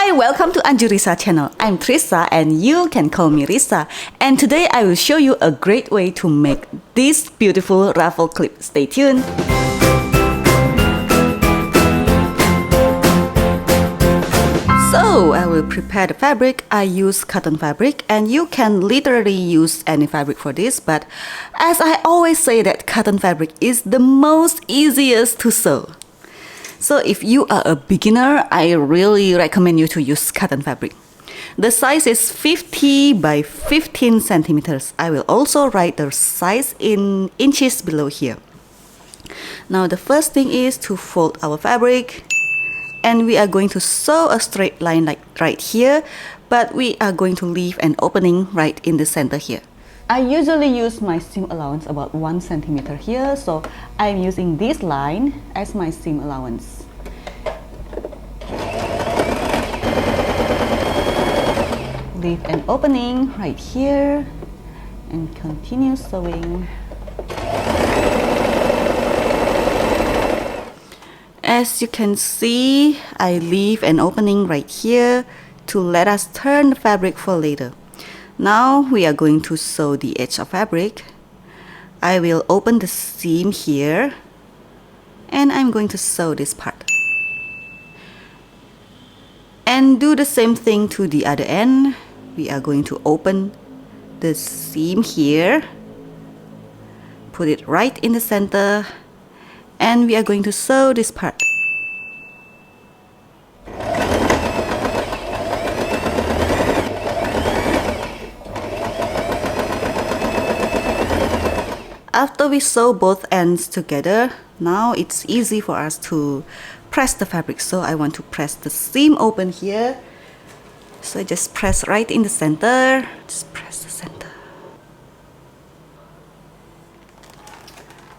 Hi, welcome to Anju Risa channel. I'm Trisa and you can call me Risa. And today I will show you a great way to make this beautiful ruffle clip. Stay tuned. So I will prepare the fabric. I use cotton fabric and you can literally use any fabric for this, but as I always say that cotton fabric is the most easiest to sew. So if you are a beginner, I really recommend you to use cotton fabric. The size is 50 by 15 centimeters. I will also write the size in inches below here. Now the first thing is to fold our fabric. And we are going to sew a straight line like right here, but we are going to leave an opening right in the center here. I usually use my seam allowance about 1 centimeter here, so I'm using this line as my seam allowance. Leave an opening right here and continue sewing. As you can see, I leave an opening right here to let us turn the fabric for later. Now we are going to sew the edge of fabric. I will open the seam here and I'm going to sew this part. And do the same thing to the other end. We are going to open the seam here, put it right in the center, and we are going to sew this part. After we sew both ends together, now it's easy for us to press the fabric. So I want to press the seam open here. So I just press right in the center. Just press the center.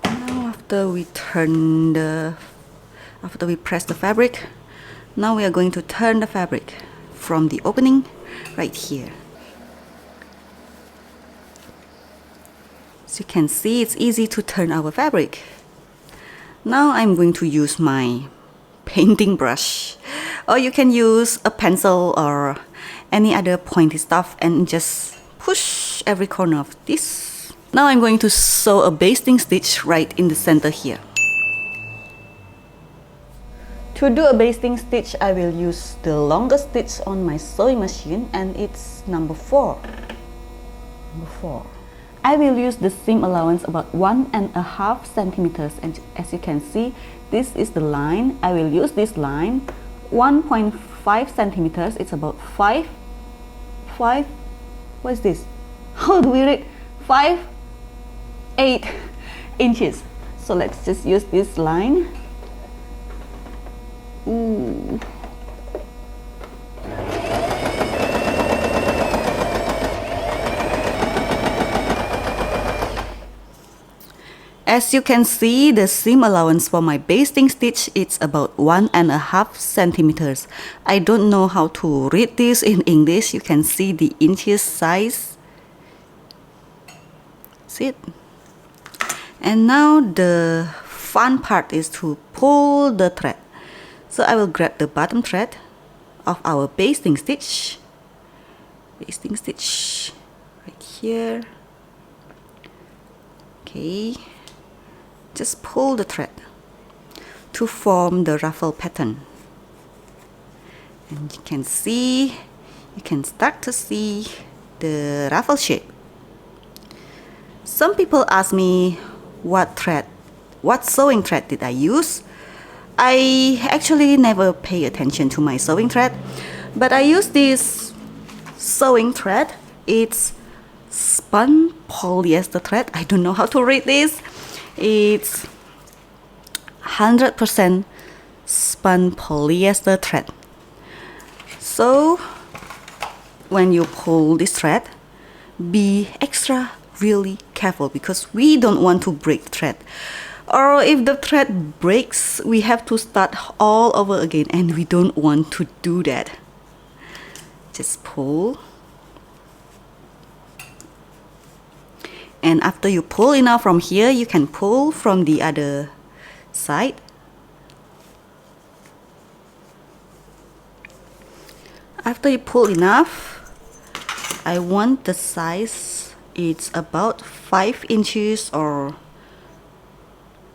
Now after we press the fabric, now we are going to turn the fabric from the opening right here. As you can see, it's easy to turn our fabric. Now I'm going to use my painting brush, or you can use a pencil or any other pointy stuff and just push every corner of this. Now I'm going to sew a basting stitch right in the center here. To do a basting stitch, I will use the longest stitch on my sewing machine, and it's number 4. I will use the seam allowance about 1.5 centimeters, and as you can see, this is the line. I will use this line 1.5 centimeters. It's about 5. What is this? How do we read? 8 inches. So let's just use this line. Ooh. As you can see, the seam allowance for my basting stitch is about 1.5 centimeters. I don't know how to read this in English. You can see the inches size. See it? And now the fun part is to pull the thread. So I will grab the bottom thread of our basting stitch. Basting stitch right here. Okay. Just pull the thread to form the ruffle pattern. And you can start to see the ruffle shape. Some people ask me what sewing thread did I use. I actually never pay attention to my sewing thread, but I use this sewing thread. It's spun polyester thread. I don't know how to read this. It's 100% spun polyester thread. So when you pull this thread, be really careful because we don't want to break the thread. Or if the thread breaks, we have to start all over again, and we don't want to do that. Just pull. And after you pull enough from here, you can pull from the other side. After you pull enough, I want the size, it's about 5 inches or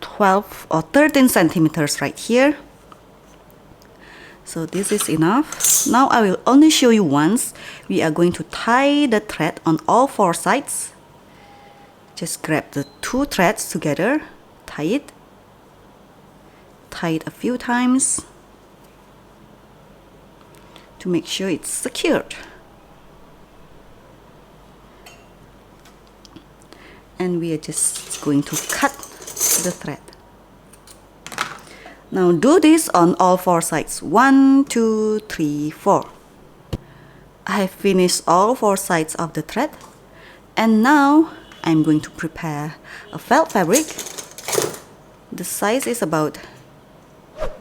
12 or 13 centimeters right here. So this is enough. Now I will only show you once. We are going to tie the thread on all 4 sides. Just grab the 2 threads together, tie it a few times to make sure it's secured. And we are just going to cut the thread. Now do this on all 4 sides. 1, 2, 3, 4. I have finished all 4 sides of the thread, and now I'm going to prepare a felt fabric. The size is about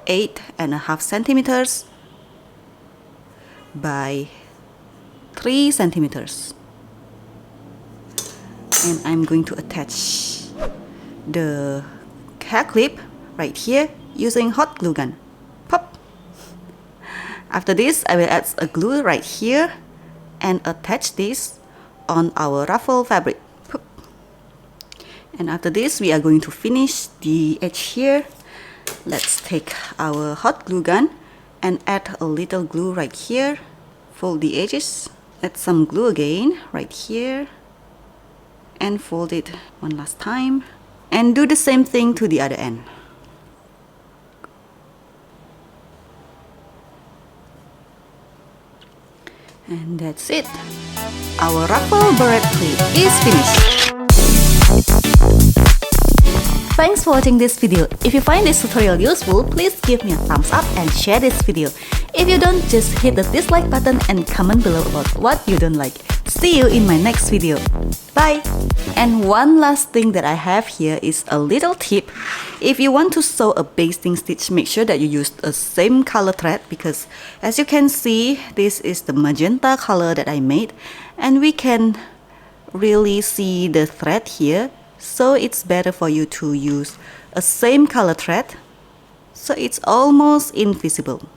8.5 centimeters by 3 centimeters. And I'm going to attach the hair clip right here using hot glue gun. Pop! After this, I will add a glue right here and attach this on our ruffle fabric. Pop. And after this, we are going to finish the edge here. Let's take our hot glue gun and add a little glue right here. Fold the edges. Add some glue again right here. And fold it one last time. And do the same thing to the other end. And that's it. Our ruffle beret clip is finished. Thanks for watching this video. If you find this tutorial useful, please give me a thumbs up and share this video. If you don't, just hit the dislike button and comment below about what you don't like. See you in my next video. Bye! And one last thing that I have here is a little tip. If you want to sew a basting stitch, make sure that you use the same color thread, because as you can see, this is the magenta color that I made, and we can really see the thread here. So it's better for you to use a same color thread, so it's almost invisible.